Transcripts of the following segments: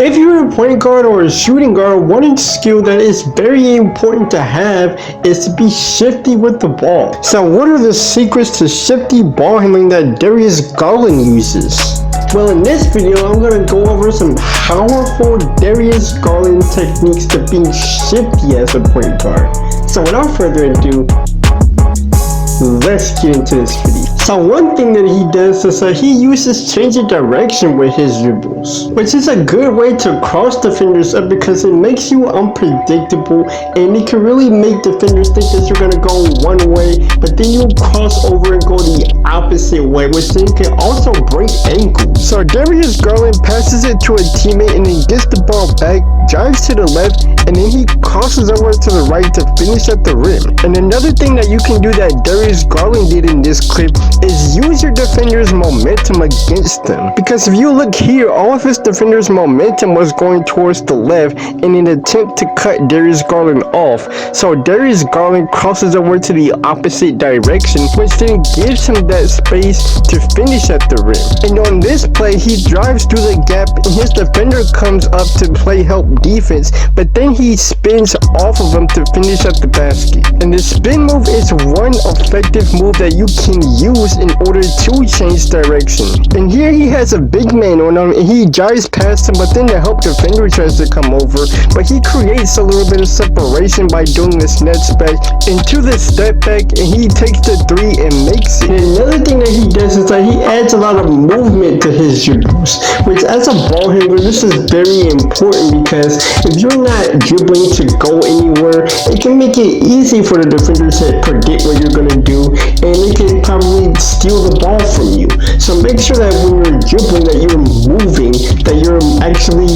If you're a point guard or a shooting guard, one skill that is very important to have is to be shifty with the ball. So what are the secrets to shifty ball handling that Darius Garland uses? Well, in this video, I'm going to go over some powerful Darius Garland techniques to being shifty as a point guard. So without further ado, let's get into this video. So one thing that he does is that he uses changing direction with his dribbles, which is a good way to cross defenders up because it makes you unpredictable and it can really make defenders think that you're going to go one way, but then you cross over and go the opposite way, which then can also break ankles. So Darius Garland passes it to a teammate and then gets the ball back, drives to the left, and then he crosses over to the right to finish at the rim. And another thing that you can do that Darius Garland did in this clip is use your defender's momentum against them. Because if you look here, all of his defender's momentum was going towards the left in an attempt to cut Darius Garland off. So Darius Garland crosses over to the opposite direction, which then gives him that space to finish at the rim. And on this play, he drives through the gap and his defender comes up to play help defense, but then he spins off of him to finish at the basket. And the spin move is one effective move that you can use in order to change direction. And here he has a big man on him and he drives past him, but then the help defender tries to come over, but he creates a little bit of separation by doing the snap back into the step back, and he takes the three and makes it. And another thing that he does is that he adds a lot of movement to his dribbles, which as a ball handler, this is very important because if you're not dribbling to go anywhere, it can make it easy for the defenders to predict what you're going to do, and they can probably steal the ball from you. So make sure that when you're dribbling that you're moving, that you're actually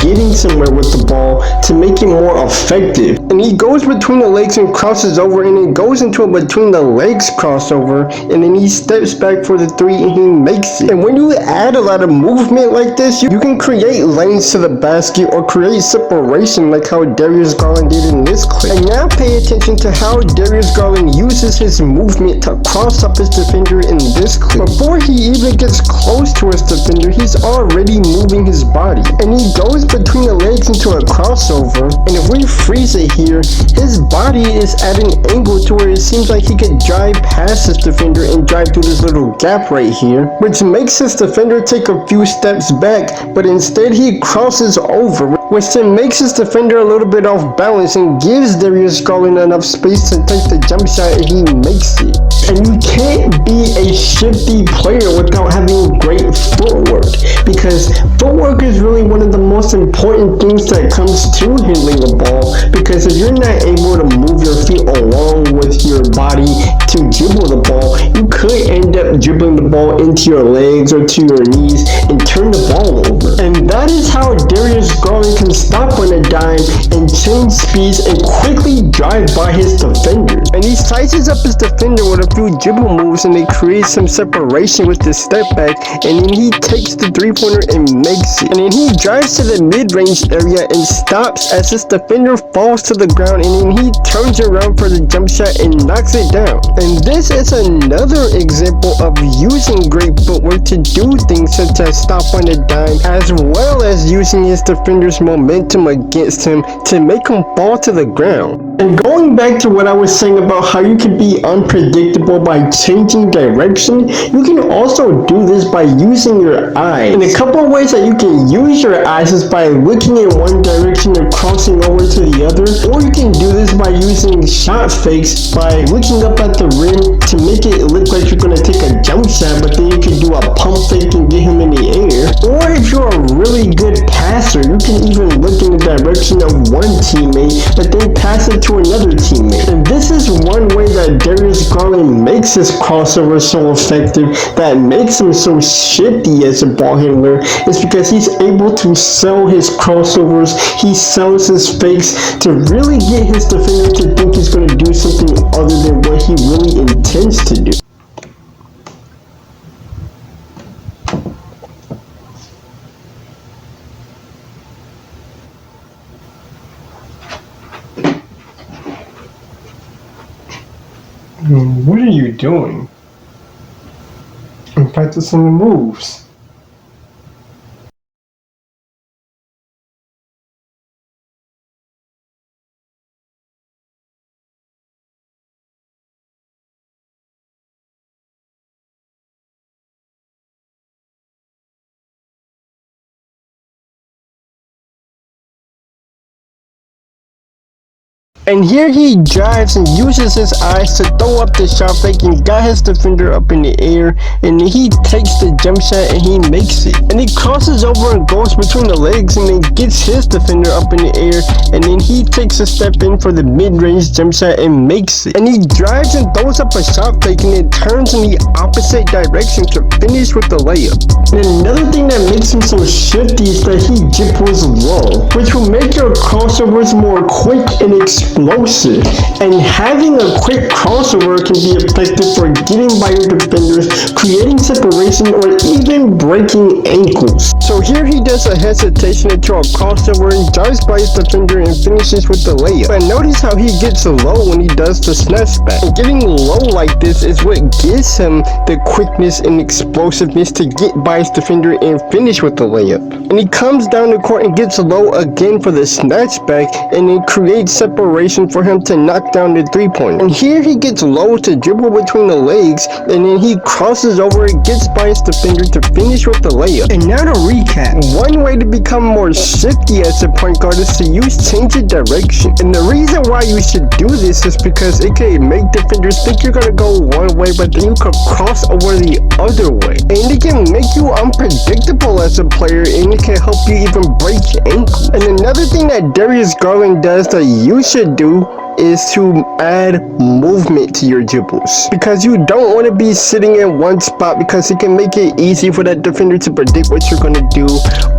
getting somewhere with the ball to make it more effective. And he goes between the legs and crosses over, and it goes into a between the legs crossover, and then he steps back for the three and he makes it. And when you add a lot of movement like this, you can create lanes to the basket or create separation like how Darius Garland did in this clip. And now pay attention to how Darius Garland uses his movement to cross up his defender in this clip. Before he even gets close to his defender, he's already moving his body. And he goes between the legs into a crossover, and if we freeze it here, his body is at an angle to where it seems like he could drive past his defender and drive through this little gap right here, which makes his defender take a few steps back, but instead he crosses over, which then makes his defender a little bit off balance and gives Darius Garland enough space to take the jump shot, and he makes it. And you can't be a shifty player without having great footwork, because footwork is really one of the most important things that comes to handling the ball, because if you're not able to move your feet along with your body to dribble the ball, you could end up dribbling the ball into your legs or to your knees and turn the ball over. And that is how Darius Garland can stop on a dime and change speeds and quickly drive by his defenders. And he sizes up his defender with a few dribble moves, and they create some separation with the step back, and then he takes the three-pointer and makes it. And then he drives to the mid-range area and stops as his defender falls to the ground, and then he turns around for the jump shot and knocks it down. And this is another example of using great footwork to do things such as stop on a dime, as well as using his defender's momentum against him to make him fall to the ground. And going back to what I was saying about how you can be unpredictable by changing direction, you can also do this by using your eyes. And a couple of ways that you can use your eyes is by looking in one direction and crossing over to the other, or you can do this by using shot fakes by looking up at the rim to make it look like you're going to take a jump shot, but then you can do a pump fake and get him in the air. Or if you're a really good passer, you can even look in the direction of one teammate, but then pass it to another teammate. And this is one way that Darius Garland makes his crossover so effective, that makes him so shifty as a ball handler, is because he's able to sell his crossovers, he sells his fakes to really get his defender to think he's going to do something other than what he really intends to do. What are you doing? I'm practicing the moves. And here he drives and uses his eyes to throw up the shot fake and got his defender up in the air, and then he takes the jump shot and he makes it. And he crosses over and goes between the legs and then gets his defender up in the air, and then he takes a step in for the mid-range jump shot and makes it. And he drives and throws up a shot fake and it turns in the opposite direction to finish with the layup. And another thing that makes him so shifty is that he dribbles low, which will make your crossovers more quick and explosive. And having a quick crossover can be effective for getting by your defenders, creating separation, or even breaking ankles. So here he does a hesitation into a crossover and drives by his defender and finishes with the layup. But notice how he gets low when he does the snapback. And getting low like this is what gives him the quickness and explosiveness to get by his defender and finish with the layup. And he comes down the court and gets low again for the snatchback, and it creates separation for him to knock down the three-pointer. And here he gets low to dribble between the legs, and then he crosses over and gets by his defender to finish with the layup. And now to recap, one way to become more shifty as a point guard is to use change of direction. And the reason why you should do this is because it can make defenders think you're gonna go one way, but then you can cross over the other way. And it can make you unpredictable as a player, and it can help you even break ankles. And another thing that Darius Garland does that you should do is to add movement to your dribbles, because you don't want to be sitting in one spot, because it can make it easy for that defender to predict what you're going to do,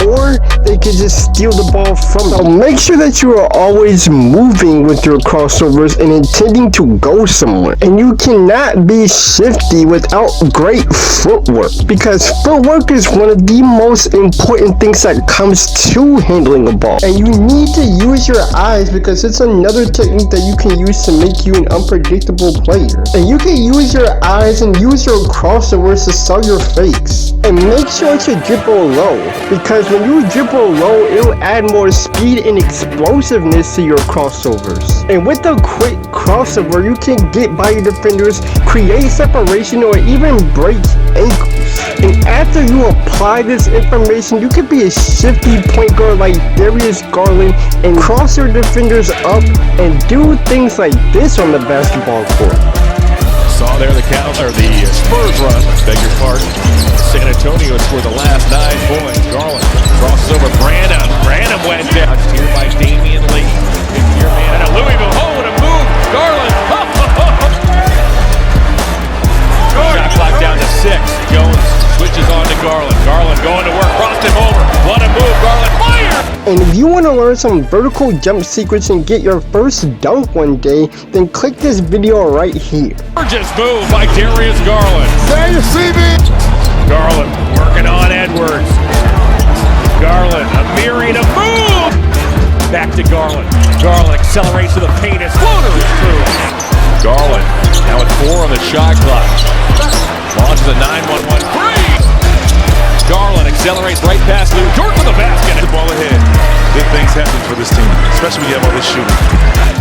or they can just steal the ball from you. So make sure that you are always moving with your crossovers and intending to go somewhere. And you cannot be shifty without great footwork, because footwork is one of the most important things that comes to handling a ball. And you need to use your eyes, because it's another technique that you can use to make you an unpredictable player. And you can use your eyes and use your crossovers to sell your fakes. And make sure to dribble low, because when you dribble low, it'll add more speed and explosiveness to your crossovers. And with a quick crossover, you can get by your defenders, create separation, or even break ankles. And after you apply this information, you can be a shifty point guard like Darius Garland and cross your defenders up and do things like this on the basketball court. Saw there the Spurs run, beg your pardon. San Antonio scored the last 9 points. Garland crosses over Brandon. Brandon went down. Here by Damian Lee. Your man and a Louisville. Oh, what a move. Garland. Shot clock down to 6. Jones switches on to Garland. Garland going to work. Crossed him over. What a move. Garland fire. And if you want to learn some vertical jump secrets and get your first dunk one day, then click this video right here. Gorgeous move by Darius Garland. There you see me. Garland working on Edwards. Garland, a myriad of move. Back to Garland. Garland accelerates to the paint. His floater is through. Garland now at 4 on the shot clock. Launches a 9-1-1 free. Garland accelerates right past Lou Dort for the basket. The ball ahead. Big things happen for this team, especially when you have all this shooting.